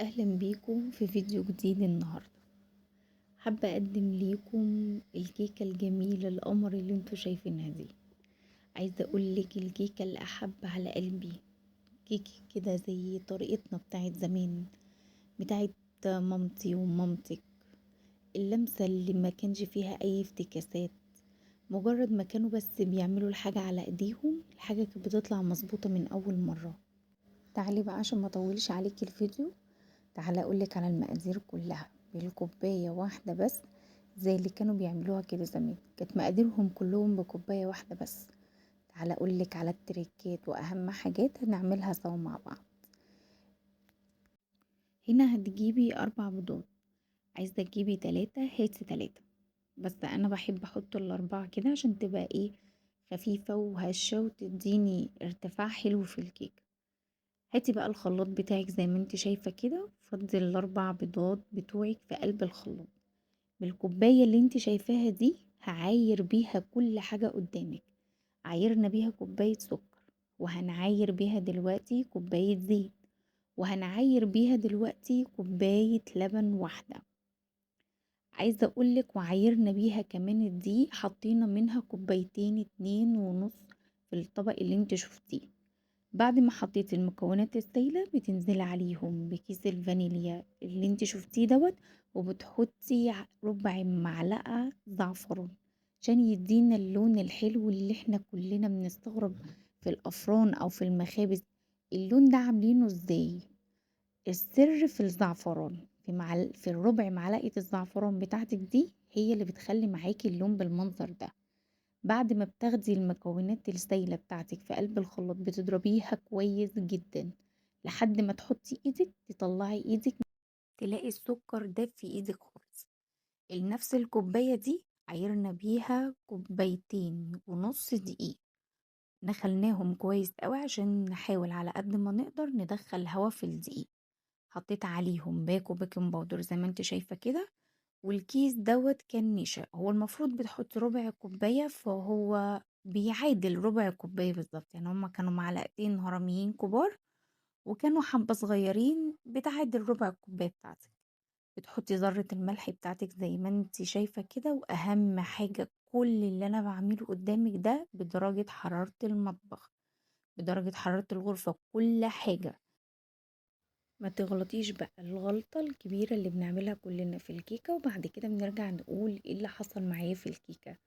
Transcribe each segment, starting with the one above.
اهلا بيكم في فيديو جديد النهارده. حابه اقدم ليكم الكيكه الجميله القمر اللي انتوا شايفينها دي. عايزه اقولك الكيكه اللي احب على قلبي، كيكه كده زي طريقتنا بتاعت زمان، بتاعت مامتي ومامتك. اللمسه اللي ما كانش فيها اي افتكاسات، مجرد ما كانوا بس بيعملوا الحاجه على ايديهم الحاجه كانت بتطلع مظبوطه من اول مره. تعالي بقى عشان ما اطولش عليكي الفيديو، تعالى اقولك على المقادير كلها بالكوباية واحدة بس. زي اللي كانوا بيعملوها كده زمان، كانت مقاديرهم كلهم بكوباية واحدة بس. تعالى اقولك على التريكات واهم حاجات هنعملها سوا مع بعض. هنا هتجيبي 4 بيضات، عايزة تجيبي 3 هاتي 3، بس انا بحب احط ال4 كده عشان تبقى ايه، خفيفة وهشة وتديني ارتفاع حلو في الكيك. هاتي بقى الخلاط بتاعك زي ما انت شايفة كده، فضي ال4 بيضات بتوعك في قلب الخلاط. بالكوباية اللي انت شايفاها دي هعاير بيها كل حاجة قدامك. عايرنا بيها كوباية سكر، وهنعاير بيها دلوقتي كوباية زيت، وهنعاير بيها دلوقتي كوباية لبن واحدة. عايزة اقولك وعايرنا بيها كمان الدقيق، حطينا منها كوبايتين 2.5 في الطبق اللي انت شفتيه. بعد ما حطيت المكونات السائلة بتنزلي عليهم بكيس الفانيليا اللي انت شفتيه دوت، وبتحطي ربع معلقة زعفران عشان يدينا اللون الحلو اللي احنا كلنا بنستغرب في الافران او في المخابز اللون ده عاملينه ازاي. السر في الزعفران، في الربع معلقة الزعفران بتاعتك دي هي اللي بتخلي معاكي اللون بالمنظر ده. بعد ما بتاخدي المكونات السايلة بتاعتك في قلب الخلاط بتضربيها كويس جدا لحد ما تحطي ايدك تطلعي ايدك تلاقي السكر داب في ايدك خالص. نفس الكوباية دي عايرنا بيها 2.5 كوباية دقيق، دخلناهم كويس قوي عشان نحاول على قد ما نقدر ندخل هوا في الدقيق. حطيت عليهم باكو بيكنج باودر زي ما انت شايفة كده، والكيس دوت كان نشا. هو المفروض بتحط ربع كوباية، فهو بيعادل ربع كوباية بالظبط، يعني هما كانوا معلقتين هرميين كبار وكانوا حبة صغيرين بتعادل ربع الكوباية بتاعتك. بتحطي ذرة الملح بتاعتك زي ما انت شايفة كده. واهم حاجة، كل اللي انا بعمله قدامك ده بدرجة حرارة المطبخ، بدرجة حرارة الغرفة، كل حاجة. ما تغلطيش بقى الغلطة الكبيرة اللي بنعملها كلنا في الكيكة وبعد كده بنرجع نقول ايه اللي حصل معايا في الكيكة.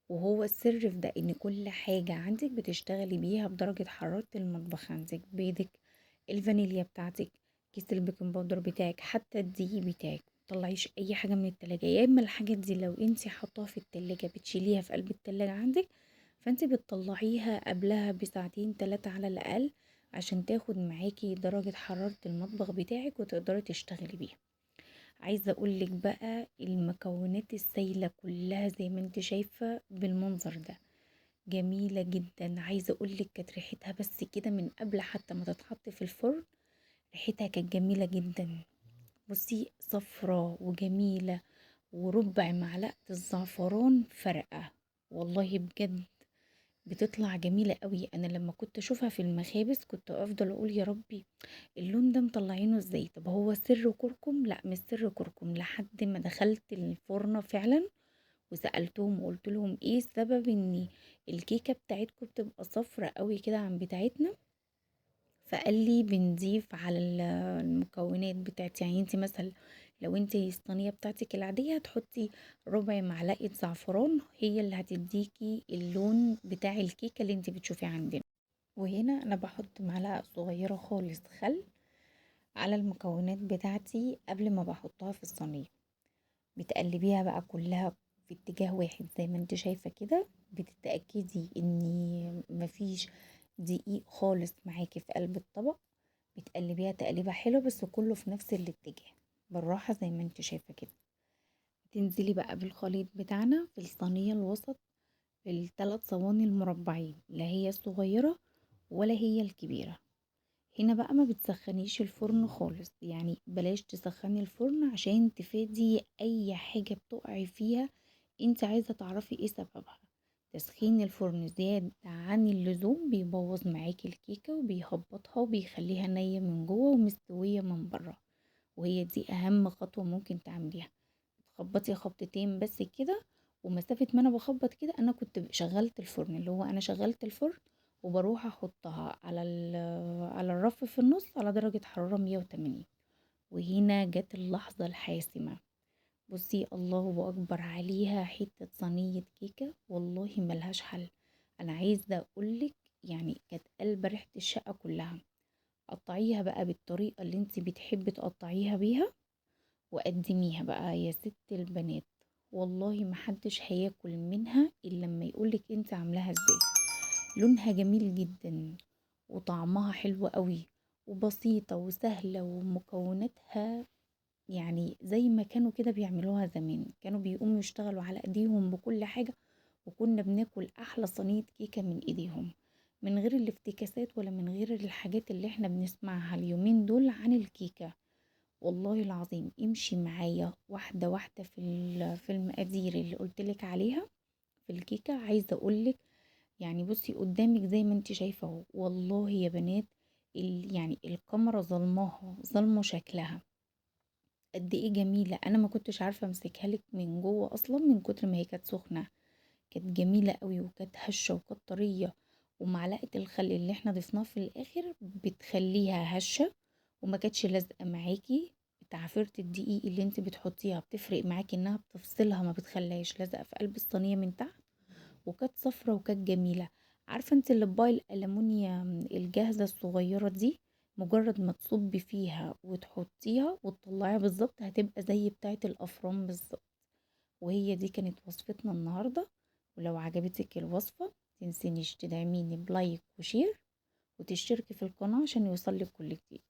وهو السر في ده ان كل حاجة عندك بتشتغلي بيها بدرجة حرارة المطبخ. عندك بيضك، الفانيليا بتاعتك، كيس البيكنج باودر بتاعك، حتى الدقيق بتاعك. متطلعيش اي حاجة من التلاجة، يا اما الحاجات دي لو انتي حطاها في التلاجة بتشيليها في قلب التلاجة عندك، فانتي بتطلعيها قبلها بساعتين 3 على الاقل عشان تاخد معاكي درجة حرارة المطبخ بتاعك وتقدري تشتغلي بيها. عايزة اقولك بقى المكونات السايلة كلها زي ما انت شايفة بالمنظر ده جميلة جدا. عايزة اقولك كانت ريحتها بس كده من قبل حتى ما تتحط في الفرن، ريحتها كانت جميلة جدا. بصي صفرة وجميلة، وربع معلقة الزعفران فرقة، والله بجد بتطلع جميلة قوي. انا لما كنت اشوفها في المخابز كنت افضل اقول يا ربي اللون ده مطلعينه ازاي، طب هو سر كركم؟ لا مش سر كركم، لحد ما دخلت الفرن فعلا وسألتهم وقلت لهم ايه السبب ان الكيكة بتاعتكم بتبقى صفرة قوي كده عن بتاعتنا. فقال لي بنضيف على المكونات بتاعتي، يعني انت مثلا لو انت الصينية بتاعتك العادية هتحطي ربع معلقة زعفران، هي اللي هتديكي اللون بتاع الكيكة اللي انت بتشوفيه عندنا. وهنا انا بحط معلقة صغيرة خالص خل على المكونات بتاعتي قبل ما بحطها في الصينية. بتقلبيها بقى كلها في اتجاه واحد زي ما انت شايفة كده، بتتأكدي ان مفيش دقيق خالص معاكي في قلب الطبق. بتقلبيها تقليبة حلوة بس كله في نفس الاتجاه بالراحة زي ما انت شايفة كده. تنزلي بقى بالخليط بتاعنا في الصينية الوسط، في ال3 صواني المربعين، لا هي الصغيرة ولا هي الكبيرة. هنا بقى ما بتسخنيش الفرن خالص، يعني بلاش تسخني الفرن عشان تفادي اي حاجة بتقعي فيها انت عايزة تعرفي ايه سببها. تسخين الفرن زيادة عن اللزوم بيبوظ معاكي الكيكة وبيهبطها وبيخليها نية من جوه ومستوية من بره. وهي دي اهم خطوة ممكن تعمليها. تخبطي خبطتين بس كده، ومسافة ما انا بخبط كده انا كنت شغلت الفرن، اللي هو انا شغلت الفرن وبروح احطها على على الرف في النص على درجة حرارة 180. وهنا جت اللحظة الحاسمة. بصي، الله اكبر عليها، حتة صينية كيكة والله ملهاش حل. انا عايزة اقولك يعني كانت قلبة ريحة الشقة كلها. قطعيها بقى بالطريقة اللي انت بتحبي تقطعيها بيها، وقدميها بقى يا ست البنات. والله محدش هياكل منها الا لما يقولك انت عاملاها ازاي. لونها جميل جدا، وطعمها حلو قوي، وبسيطة وسهلة، ومكوناتها يعني زي ما كانوا كده بيعملوها زمان، كانوا بيقوموا يشتغلوا على ايديهم بكل حاجة، وكنا بناكل احلى صينية كيكة من ايديهم، من غير الافتكاسات ولا من غير الحاجات اللي احنا بنسمعها اليومين دول عن الكيكة. والله العظيم امشي معايا واحدة واحدة في المقادير اللي قلتلك عليها في الكيكة. عايزة اقولك يعني بصي قدامك زي ما انت شايفة اهو، والله يا بنات يعني الكاميرا ظلماها، ظلمة شكلها قد ايه جميلة. انا ما كنتش عارفة امسكها لك من جوه اصلا من كتر ما هي كانت سخنة. كانت جميلة قوي وكانت هشة وكانت طرية، ومعلقة الخل اللي احنا ضفناه في الاخر بتخليها هشة، وما كانتش لازقة معاكي. تعفيرة الدقيق اللي انت بتحطيها بتفرق معاكي انها بتفصلها، ما بتخليهاش لازقة في قلب الصينية من تحت. وكانت صفرة وكانت جميلة. عارفة انت الاطباق الألمونيا الجاهزة الصغيرة دي، مجرد ما تصبي فيها وتحطيها وتطلعيها بالظبط هتبقى زي بتاعة الأفران بالظبط. وهي دي كانت وصفتنا النهاردة. ولو عجبتك الوصفة متنسينيش تدعميني بلايك وشير، وتشتركي في القناة عشان يوصلك كل جديد.